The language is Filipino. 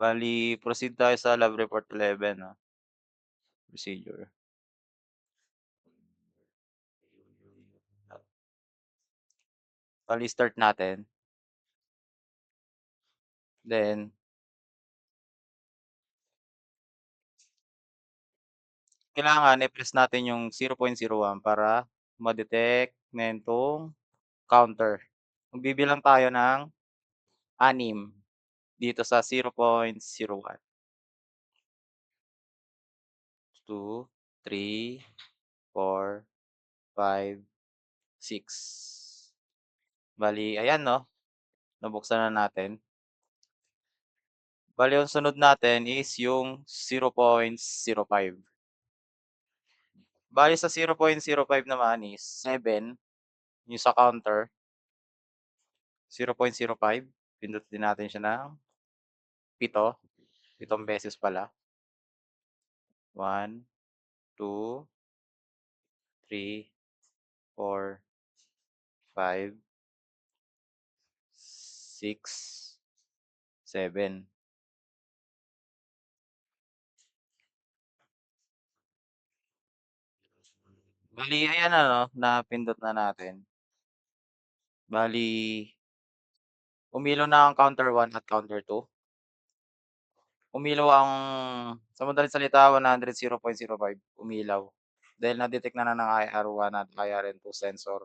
Bale proceed tayo sa lab report 11 'no, procedure. Bale start natin, then kailangan i-press natin yung 0.01 para ma-detect nitong counter. Magbibilang tayo ng 6 dito sa 0.01. 2, 3, 4, 5, 6. Bale ayan 'no, nabuksan na natin. Bale yung sunod natin is yung 0.05. Bale sa 0.05 naman is 7 yung sa counter, 0.05, pindutin natin siya ng 7, 7 beses pala. 1, 2, 3, 4, 5, 6, 7. Bale ayan na 'no, napindot na natin. Bale umilaw na ang counter 1 at counter 2. Umilaw ang sa madaling salita 100 0.05 umilaw dahil na-detect na ng IR1 at IRN2 sensor.